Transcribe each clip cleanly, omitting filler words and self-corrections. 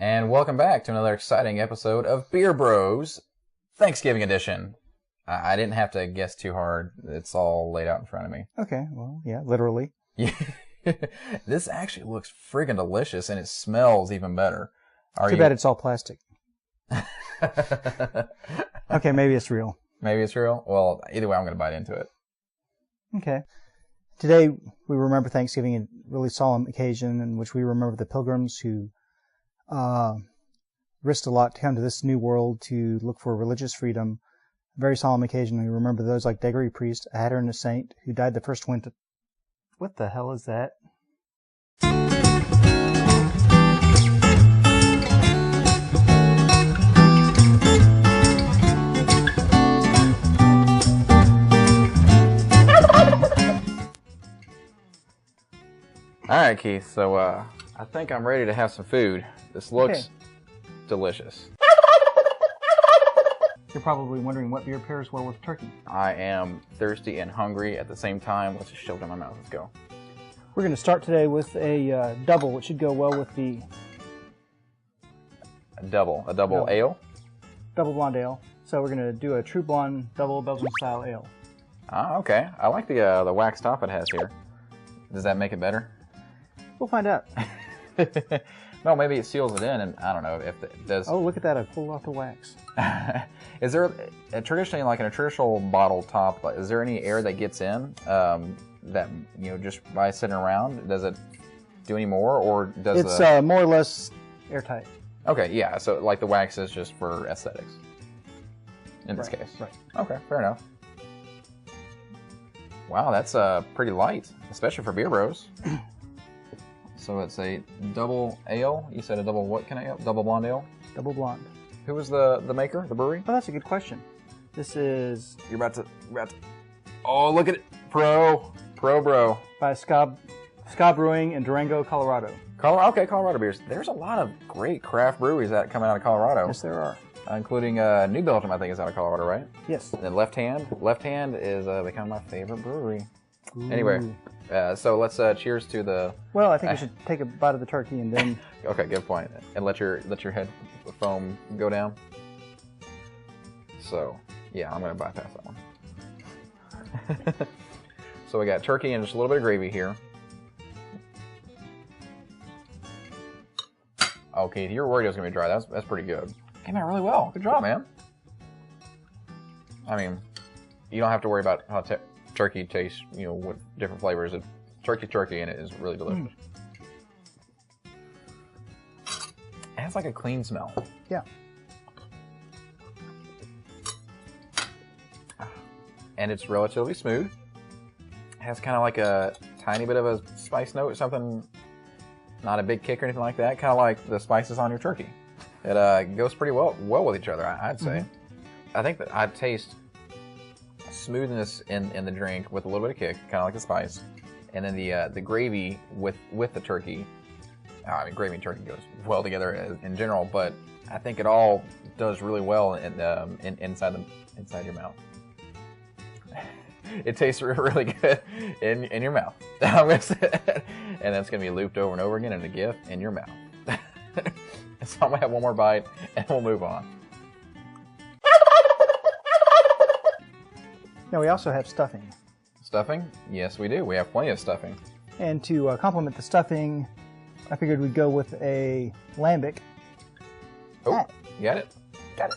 And welcome back to another exciting episode of Beer Bros Thanksgiving Edition. I didn't have to guess too hard. It's all laid out in front of me. Okay, well, yeah, literally. This actually looks friggin' delicious, and it smells even better. Too bad it's all plastic. Okay, maybe it's real. Maybe it's real? Well, either way, I'm going to bite into it. Okay. Today, we remember Thanksgiving, a really solemn occasion in which we remember the pilgrims who risked a lot to come to this new world to look for religious freedom. A very solemn occasion. We remember those like Gregory Priest, a hatter and a saint, who died the first winter. What the hell is that? All right, Keith. So I think I'm ready to have some food. This looks delicious. You're probably wondering what beer pairs well with turkey. I am thirsty and hungry at the same time. Let's just shove it in my mouth. Let's go. We're going to start today with a double, which should go well with the... A double ale? Double blonde ale. So we're going to do a true blonde double Belgian style ale. Ah, okay. I like the wax top it has here. Does that make it better? We'll find out. No, maybe it seals it in, and I don't know if it does. Oh, look at that! I pulled off the wax. Is there traditionally, like in a traditional bottle top, is there any air that gets in that just by sitting around? Does it do any more, or does it's more or less airtight? Okay, yeah. So like the wax is just for aesthetics. In this case, right? Okay, fair enough. Wow, that's pretty light, especially for Beer Bros. So it's a double ale. You said a double what kind of ale? Double blonde ale? Double blonde. Who was the maker, the brewery? Oh, that's a good question. This is... You're about to... Oh, look at it. Pro Bro. By Ska Brewing in Durango, Colorado. Okay, Colorado beers. There's a lot of great craft breweries that come out of Colorado. Yes, there are. Including New Belgium, I think, is out of Colorado, right? Yes. And Left Hand is becoming my favorite brewery. Ooh. Anyway, so let's cheers to the... Well, I think we should take a bite of the turkey and then... Okay, good point. And let your head foam go down. So, yeah, I'm going to bypass that one. So we got turkey and just a little bit of gravy here. Okay, your worried it was going to be dry. That's pretty good. Came out really well. Good job, man. I mean, you don't have to worry about how turkey tastes, with different flavors. It's turkey, and it is really delicious. It has like a clean smell. Yeah. And it's relatively smooth. It has kind of like a tiny bit of a spice note, something, not a big kick or anything like that. Kind of like the spices on your turkey. It goes pretty well with each other, I'd say. Mm-hmm. I think that I taste smoothness in the drink with a little bit of kick, kind of like the spice, and then the gravy with the turkey. I mean, gravy and turkey goes well together in general, but I think it all does really well inside your mouth. It tastes really good in your mouth. I'm gonna say that. And that's gonna be looped over and over again in a GIF in your mouth. So I'm gonna have one more bite and we'll move on. Now we also have stuffing. Stuffing? Yes, we do. We have plenty of stuffing. And to complement the stuffing, I figured we'd go with a lambic. Oh, you got it? Got it.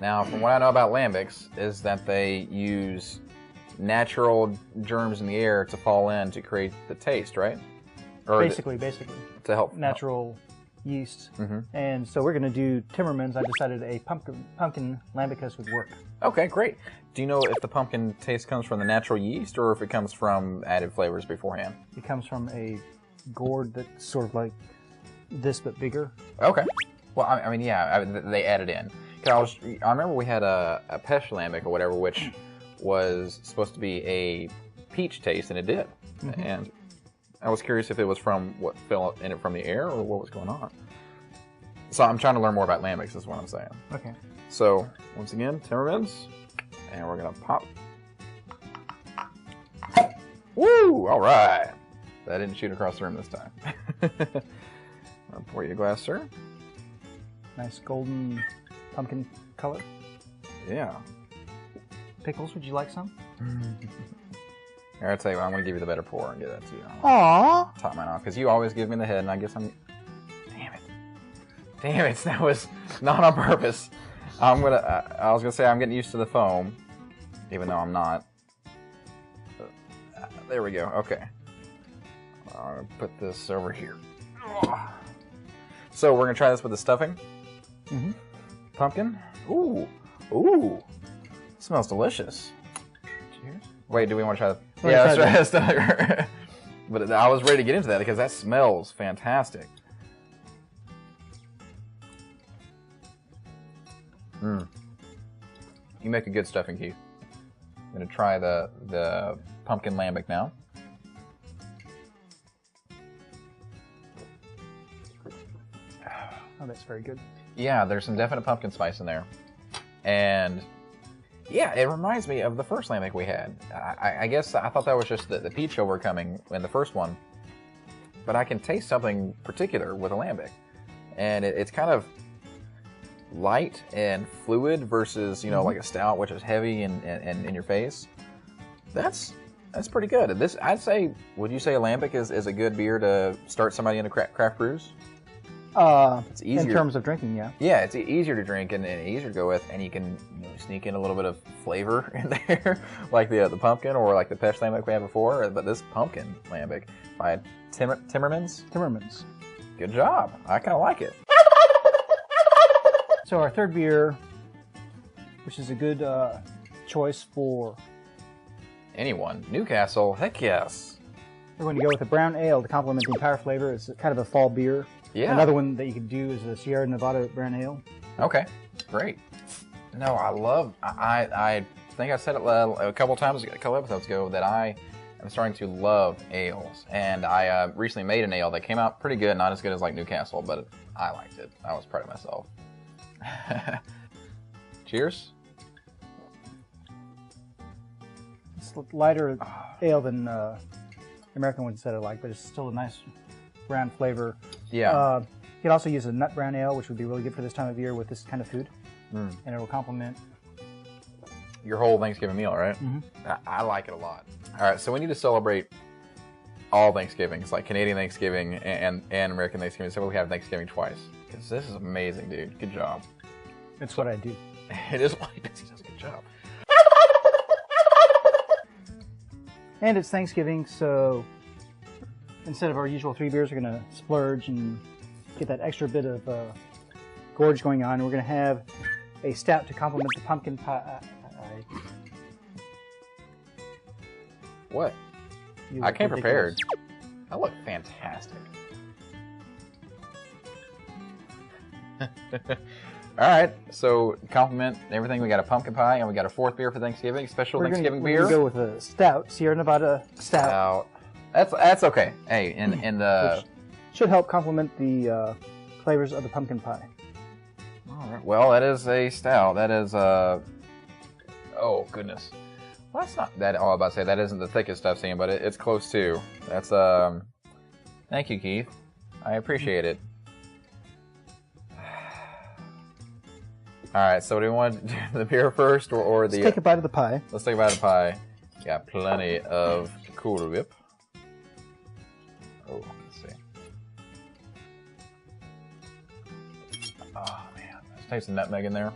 Now, from what I know about lambics, is that they use natural germs in the air to fall in to create the taste, right? Or basically. To help. Natural yeast. Mm-hmm. And so we're going to do Timmermans. I decided a pumpkin Lambicus would work. Okay, great. Do you know if the pumpkin taste comes from the natural yeast or if it comes from added flavors beforehand? It comes from a gourd that's sort of like this but bigger. Okay. Well, I mean, yeah, they added in. I remember we had a Pesh Lambic or whatever, which was supposed to be a peach taste, and it did. Mm-hmm. And I was curious if it was from what fell in it from the air or what was going on. So I'm trying to learn more about lambics, is what I'm saying. Okay. So, once again, Timmermans. And we're going to pop. Woo! All right. That didn't shoot across the room this time. I'll pour you a glass, sir. Nice golden pumpkin color. Yeah. Pickles, would you like some? Here, I'll tell you what, I'm going to give you the better pour and get that to you. Aww. Top mine off, because you always give me the head, and I guess I'm... Damn it, that was not on purpose. I was going to say I'm getting used to the foam, even though I'm not. There we go, okay. I'll put this over here. So we're going to try this with the stuffing. Mm-hmm. Pumpkin. Ooh. Ooh. Smells delicious. Cheers. Wait, do we want to try the... Yeah, let's try this. But I was ready to get into that because that smells fantastic. You make a good stuffing, Keith. I'm going to try the pumpkin lambic now. Oh, that's very good. Yeah, there's some definite pumpkin spice in there. And yeah, it reminds me of the first lambic we had. I guess I thought that was just the peach overcoming in the first one. But I can taste something particular with a lambic. And it's kind of light and fluid versus, you know, like a stout, which is heavy and in your face. That's pretty good. This, I'd say, would you say a lambic is a good beer to start somebody into craft brews? It's easier. In terms of drinking, yeah. Yeah, it's easier to drink and easier to go with, and you can sneak in a little bit of flavor in there, like the pumpkin or like the peach lambic we had before. But this pumpkin lambic by Timmermans. Timmermans. Good job. I kind of like it. So our third beer, which is a good choice for anyone. Newcastle, heck yes. We're going to go with a brown ale to complement the entire flavor. It's kind of a fall beer. Yeah. Another one that you could do is a Sierra Nevada brown ale. Okay, great. No, I think I said it a couple times, a couple episodes ago, that I am starting to love ales. And I recently made an ale that came out pretty good, not as good as like Newcastle, but I liked it. I was proud of myself. Cheers. It's a lighter ale than the American one said I like, but it's still a nice brown flavor. Yeah. You could also use a nut brown ale, which would be really good for this time of year with this kind of food. And it will complement your whole Thanksgiving meal, right? I like it a lot. All right, so we need to celebrate all Thanksgivings, like Canadian Thanksgiving and American Thanksgiving. So we have Thanksgiving twice. Because this is amazing, dude. Good job. It's what I do. It is what he does. He does a good job. And it's Thanksgiving, so instead of our usual 3 beers, we're going to splurge and get that extra bit of gorge going on. We're going to have a stout to complement the pumpkin pie. What? I came prepared. I look fantastic. All right, so compliment everything. We got a pumpkin pie, and we got a 4th beer for Thanksgiving, special Thanksgiving beer. We're going to go with a stout, Sierra Nevada stout. That's okay. Hey, and which should help complement the flavors of the pumpkin pie. All right. Well, that is a stout. That is oh goodness. Well, that's not that. Oh, I was about to say that isn't the thickest I've seen, but it's close too. That's Thank you, Keith. I appreciate it. All right, so do we want to do the beer first or the... Let's take a bite of the pie. Let's take a bite of the pie. Got plenty of Cool Whip. Oh, let's see. Oh, man. Let's taste the nutmeg in there.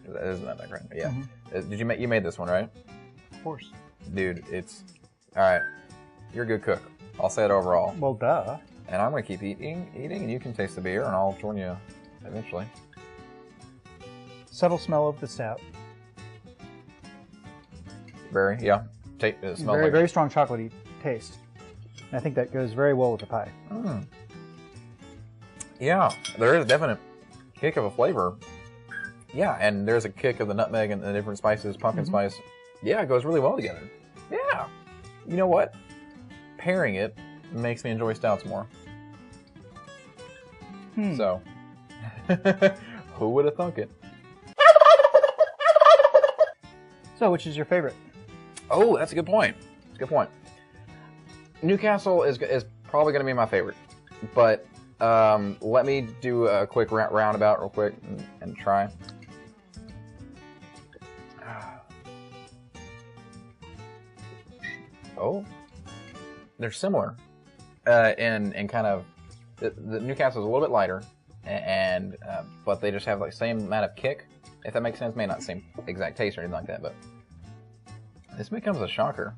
That is nutmeg, right? Yeah. Did you made this one, right? Of course. Dude, it's... All right. You're a good cook. I'll say it overall. Well, duh. And I'm going to keep eating, and you can taste the beer, and I'll join you eventually. Subtle smell of the stout. Very, yeah. It smells very, like very strong chocolatey taste. And I think that goes very well with the pie. Yeah, there is a definite kick of a flavor. Yeah, and there's a kick of the nutmeg and the different spices, pumpkin spice. Yeah, it goes really well together. Yeah. You know what? Pairing it makes me enjoy stouts more. So, who would have thunk it? So, which is your favorite? Oh, that's a good point. That's a good point. Newcastle is probably going to be my favorite, but Let me do a quick roundabout real quick and try. Oh, they're similar, in kind of the Newcastle is a little bit lighter, and but they just have like same amount of kick, if that makes sense. May not same exact taste or anything like that, but this becomes a shocker.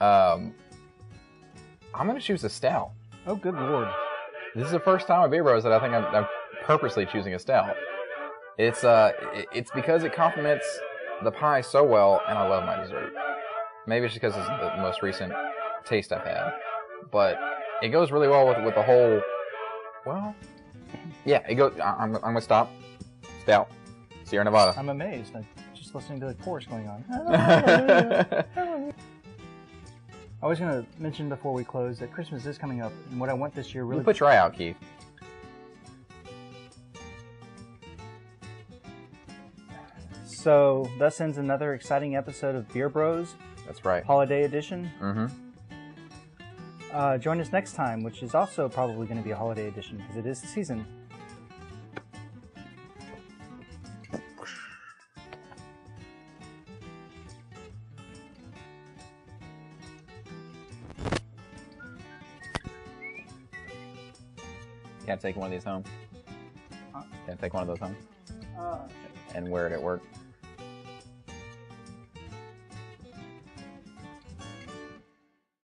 I'm gonna choose a stout. Oh, good lord! This is the first time at Beer Bros that I think I'm purposely choosing a stout. It's because it complements the pie so well, and I love my dessert. Maybe it's just because it's the most recent taste I've had, but it goes really well with the whole. Well, yeah, it goes. I'm gonna stop. Stout, Sierra Nevada. I'm amazed. I'm just listening to the chorus going on. I was going to mention before we close that Christmas is coming up, and what I want this year really. You put your eye out, Keith. So thus ends another exciting episode of Beer Bros. That's right. Holiday edition. Mm-hmm. Join us next time, which is also probably going to be a holiday edition because it is the season. Can't take one of these home. Huh? Can't take one of those home Sure. and wear it at work.